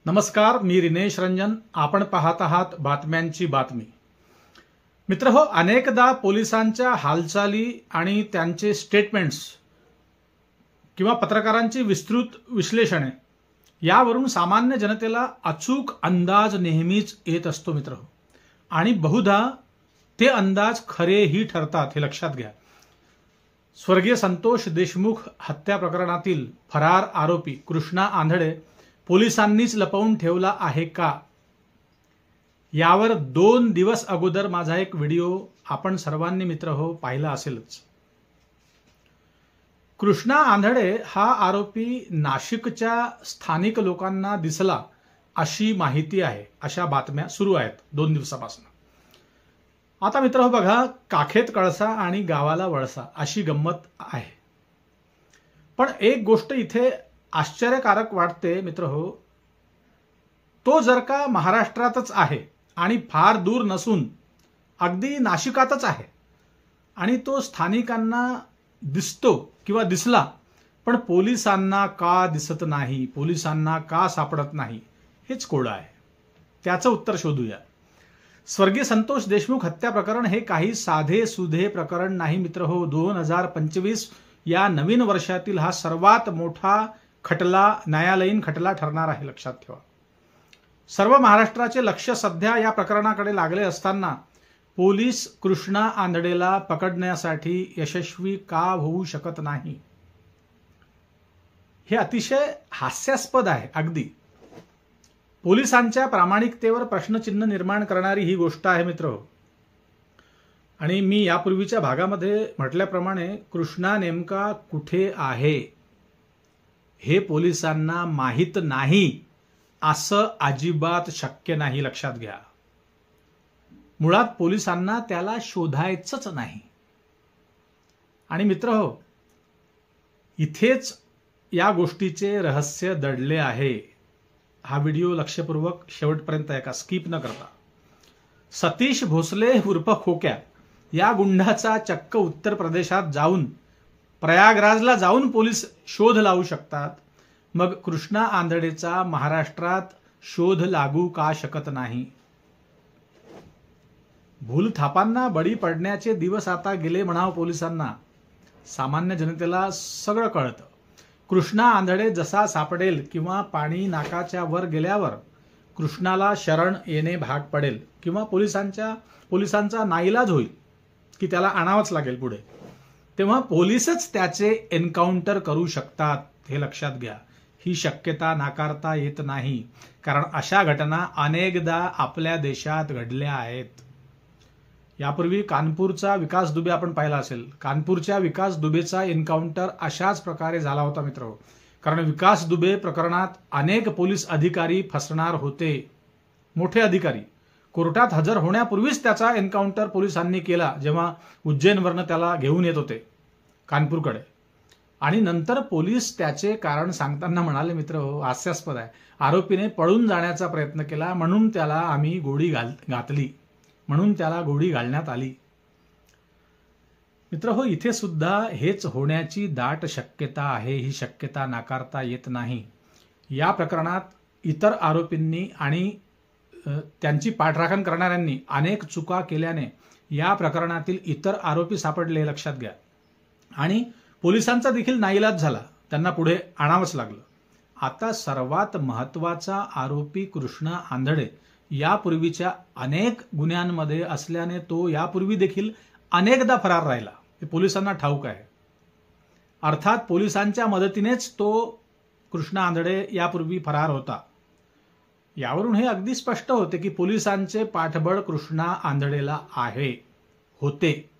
नमस्कार, मी रिनेश रंजन. आपण पाहत आहात बातम्यांची बातमी. मित्रहो, अनेकदा पोलिसांच्या हालचाली आणि त्यांचे स्टेटमेंट्स किंवा पत्रकारांची विस्तृत विश्लेषणे यावरून सामान्य जनतेला अचूक अंदाज नेहमीच येत असतो मित्रहो. आणि बहुधा ते अंदाज खरेही ठरतात, हे लक्षात घ्या. स्वर्गीय संतोष देशमुख हत्या प्रकरणातील फरार आरोपी कृष्णा आंधळे पोलिसांनीच लपवून ठेवला आहे का, यावर 2 दिवस अगोदर माझा एक व्हिडिओ आपण सर्वांनी मित्रहो पाहिला असेलच. कृष्णा आंधळे हा आरोपी नाशिकच्या स्थानिक लोकांना दिसला अशी माहिती आहे, अशा बातम्या सुरू आहेत 2 दिवसापासून. आता मित्रहो बघा, काखेत कळसा आणि गावाला वळसा अशी गंमत आहे. पण एक गोष्ट इथे आश्चर्यकारक वाटते मित्रहो, तो जर का महाराष्ट्रातच आहे आणि फार दूर नसून अगदी नाशिकातच आहे आणि तो स्थानिकांना दिसतो किंवा दिसला, पण पोलिसांना का दिसत नाही, पोलिसांना का सापडत नाही, हेच कोड आहे. त्याचं उत्तर शोधूया. स्वर्गीय संतोष देशमुख हत्या प्रकरण हे काही साधे सुधे प्रकरण नाही मित्रहो. 2025 या नवीन वर्षातील हा सर्वात मोठा खटला, न्यायालयीन खटला ठरणार आहे, लक्षात ठेवा. सर्व महाराष्ट्राचे लक्ष सध्या या प्रकरणाकडे लागले असताना पोलीस कृष्णा आंधळेला पकडण्यासाठी यशस्वी का होऊ शकत नाही, हे अतिशय हास्यास्पद आहे. अगदी पोलिसांच्या प्रामाणिकतेवर प्रश्नचिन्ह निर्माण करणारी ही गोष्ट आहे मित्र. आणि मी यापूर्वीच्या भागामध्ये म्हटल्याप्रमाणे कृष्णा नेमका कुठे आहे हे पोलिसांना माहीत नाही असं अजिबात शक्य नाही, लक्षात घ्या. मुळात पोलिसांना त्याला शोधायचंच नाही. आणि मित्रहो, इथेच या गोष्टीचे रहस्य दडले आहे. हा व्हिडिओ लक्षपूर्वक शेवटपर्यंत ऐका, स्किप न करता. सतीश भोसले उर्फ खोक्या या गुंडाचा चक्क उत्तर प्रदेशात जाऊन, प्रयागराजला जाऊन पोलीस शोध लावू शकतात, मग कृष्णा आंधळेचा महाराष्ट्रात शोध लागू का शकत नाही? भूलथापांना बळी पडण्याचे दिवस आता गेले म्हणावं पोलिसांना. सामान्य जनतेला सगळं कळतं. कृष्णा आंधळे जसा सापडेल किंवा पाणी नाकाच्या वर गेल्यावर कृष्णाला शरण येणे भाग पडेल किंवा पोलिसांचा नाईलाज होईल की त्याला आणावंच लागेल पुढे, तेव्हा पोलीसच त्याचे एन्काउंटर करू शकतात, हे लक्षात घ्या. ही शक्यता नाकारता येत नाही, कारण अशा घटना अनेकदा आपल्या देशात घडल्या आहेत. यापूर्वी कानपूरचा विकास दुबे आपण पाहिला असेल. कानपूरच्या विकास दुबेचा एन्काउंटर अशाच प्रकारे झाला होता मित्र. कारण विकास दुबे प्रकरणात अनेक पोलीस अधिकारी फसणार होते. मोठे अधिकारी कोर्टात हजर होण्यापूर्वीच त्याचा एन्काउंटर पोलिसांनी केला, जेव्हा उज्जैनवरनं त्याला घेऊन येत होते कानपूरकडे. आणि नंतर पोलीस त्याचे कारण सांगताना म्हणाले मित्र, हास्यास्पद आहे, आरोपीने पळून जाण्याचा प्रयत्न केला म्हणून त्याला आम्ही गोळी घातली, म्हणून त्याला गोळी घालण्यात आली. मित्र हो, इथे सुद्धा हेच होण्याची दाट शक्यता आहे. ही शक्यता नाकारता येत नाही. या प्रकरणात इतर आरोपींनी आणि त्यांची पाठराखण करणाऱ्यांनी अनेक चुका केल्याने या प्रकरणातील इतर आरोपी सापडले, लक्षात घ्या. आणि पोलिसांचा देखील नाईलाज झाला, त्यांना पुढे आणावंच लागलं. आता सर्वात महत्वाचा आरोपी कृष्णा आंधळे यापूर्वीच्या अनेक गुन्ह्यांमध्ये असल्याने तो यापूर्वी देखील अनेकदा फरार राहिला, हे पोलिसांना ठाऊक आहे. अर्थात पोलिसांच्या मदतीनेच तो कृष्णा आंधळे यापूर्वी फरार होता. यावरून हे अगदी स्पष्ट होते की पोलिसांचे पाठबळ कृष्णा आंधळेला होते.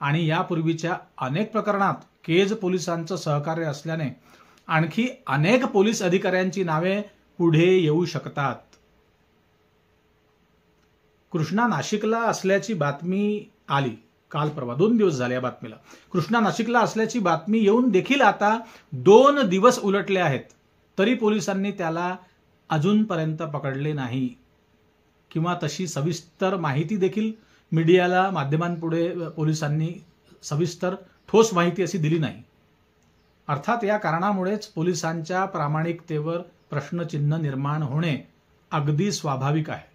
आणि यापूर्वीच्या अनेक प्रकरणात केज पोलिसांचं सहकार्य असल्याने आणखी अनेक पोलीस अधिकाऱ्यांची नावे पुढे येऊ शकतात. कृष्णा नाशिकला असल्याची बातमी आली काल परवा, 2 दिवस झाले या बातमीला. कृष्णा नाशिकला असल्याची बातमी येऊन देखील आता 2 दिवस उलटले आहेत, तरी पोलिसांनी त्याला अजूनपर्यंत पकडले नाही किंवा तशी सविस्तर माहिती देखील मीडियाला, माध्यमांपुढे पोलिसांनी सविस्तर ठोस माहिती अशी दिली नाही. अर्थात या कारणामुळेच पोलिसांच्या प्रामाणिकतेवर प्रश्नचिन्ह निर्माण होणे अगदी स्वाभाविक आहे.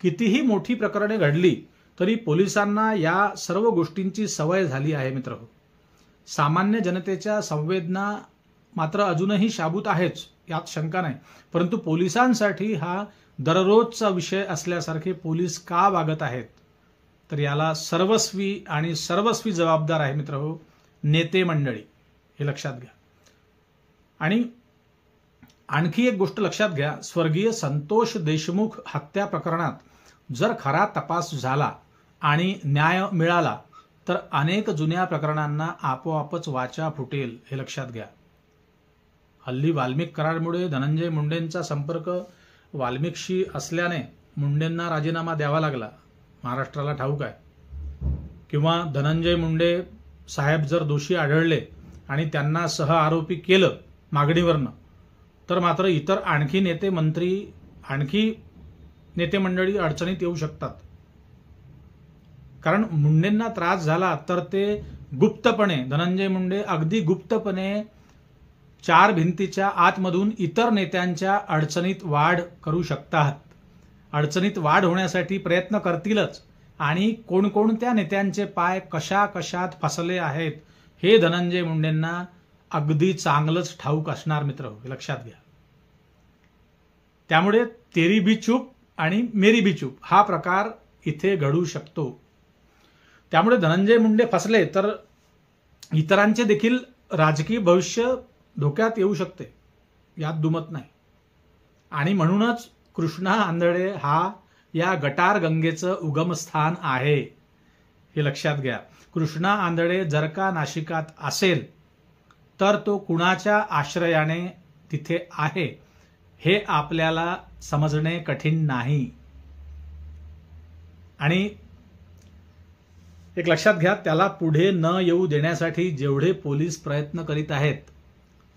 कितीही मोठी प्रकरणे घडली तरी पोलिसांना या सर्व गोष्टींची सवय झाली आहे मित्रहो. सामान्य जनतेच्या संवेदना मात्र अजूनही शाबूत आहेच, यात शंका नाही. परंतु पोलिसांसाठी हा दररोजचा विषय असल्यासारखे पोलीस का वागत आहेत, तर याला सर्वस्वी जबाबदार आहे मित्रहो नेते मंडळी, हे लक्षात घ्या. आणि आणखी एक गोष्ट लक्षात घ्या, स्वर्गीय संतोष देशमुख हत्या प्रकरणात जर खरा तपास झाला आणि न्याय मिळाला तर अनेक जुन्या प्रकरणांना आपोआपच वाचा फुटेल, हे लक्षात घ्या. हल्ली वाल्मिक कराडमुळे धनंजय मुंडेंचा संपर्क वाल्मिकशी असल्याने मुंडेंना राजीनामा द्यावा लागला, महाराष्ट्राला ठाऊक आहे. किंवा धनंजय मुंडे साहेब जर दोषी आढळले आणि त्यांना सह आरोपी केलं मागणीवरनं, तर मात्र इतर आणखी नेते मंडळी अडचणीत येऊ शकतात. कारण मुंडेंना त्रास झाला तर ते गुप्तपणे, धनंजय मुंडे अगदी गुप्तपणे 4 भिंतीच्या आतमधून इतर नेत्यांच्या अडचणीत वाढ करू शकतात. अडचणीत वाढ होण्यासाठी प्रयत्न करतीलच. आणि कोणकोणत्या नेत्यांचे पाय कशात फसले आहेत हे धनंजय मुंडेंना अगदी चांगलंच ठाऊक असणार मित्र, लक्षात घ्या. त्यामुळे तेरी भी चूप आणि मेरी भी चूप हा प्रकार इथे घडू शकतो. त्यामुळे धनंजय मुंडे फसले तर इतरांचे देखील राजकीय भविष्य धोक्यात येऊ शकते, यात दुमत नाही. आणि म्हणूनच कृष्णा आंधळे हा या गटार गंगेचं उगमस्थान आहे, हे लक्षात घ्या. कृष्णा आंधळे जर का नाशिकात असेल तर तो कुणाच्या आश्रयाने तिथे आहे हे आपल्याला समजणे कठीण नाही. आणि एक लक्षात घ्या, त्याला पुढे न येऊ देण्यासाठी जेवढे पोलीस प्रयत्न करीत आहेत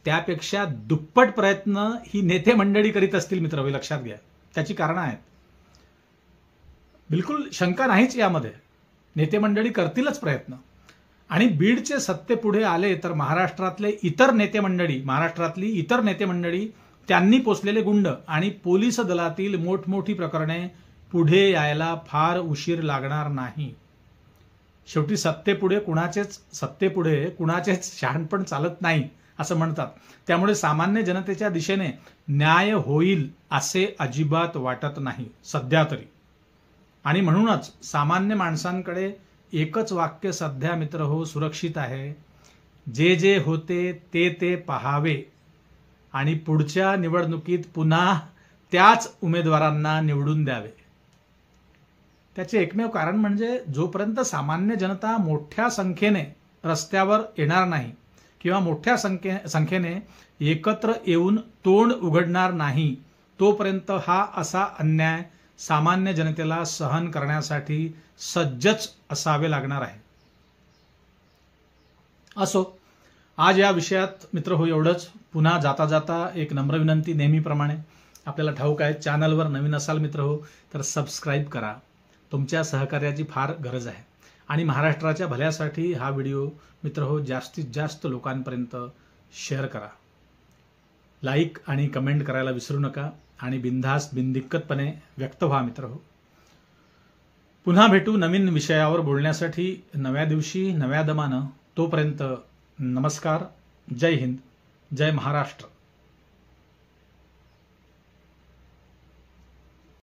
त्यापेक्षा दुप्पट प्रयत्न ही नेते मंडळी करीत असतील मित्र, लक्षात घ्या. त्याची कारणं आहेत, बिलकुल शंका नाहीच यामध्ये. नेते मंडळी करतीलच प्रयत्न. आणि बीडचे सत्ते पुढे आले तर महाराष्ट्रातली इतर नेते मंडळी, त्यांनी पोचलेले गुंड आणि पोलीस दलातील मोठमोठी प्रकरणे पुढे यायला फार उशीर लागणार नाही. शेवटी सत्तेपुढे कुणाचेच शहाणपण चालत नाही असं म्हणतात. त्यामुळे सामान्य जनतेच्या दिशेने न्याय होईल असे अजिबात वाटत नाही सध्या तरी. आणि म्हणूनच सामान्य माणसांकडे एकच वाक्य सध्या मित्र हो सुरक्षित आहे, जे होते ते पाहावे आणि पुढच्या निवडणुकीत पुन्हा त्याच उमेदवारांना निवडून द्यावे. त्याचे एकमेव कारण म्हणजे जोपर्यंत सामान्य जनता मोठ्या संख्येने रस्त्यावर येणार नाही किंवा मोठ्या संख्येने एकत्र येऊन तोंड उघडणार नाही, तोपर्यंत हा असा अन्याय सामान्य जनतेला सहन करण्यासाठी सज्जच असावे लागणार आहे. असो, आज या विषयात मित्र हो एवढंच. पुन्हा जाता जाता एक नम्र विनंती, नेहमीप्रमाणे आपल्याला ठाऊक आहे, चॅनलवर नवीन असाल मित्र हो तर सबस्क्राईब करा. तुमच्या सहकार्याची फार गरज आहे. आणि महाराष्ट्राच्या भल्यासाठी हा व्हिडिओ मित्र हो जास्तीत जास्त लोकांपर्यंत शेअर करा. लाईक आणि कमेंट करायला विसरू नका. आणि बिनदिक्कतपणे व्यक्त व्हा मित्र हो. पुन्हा भेटू नवीन विषयावर बोलण्यासाठी नव्या दिवशी नव्या दमानं. तोपर्यंत नमस्कार. जय हिंद, जय महाराष्ट्र.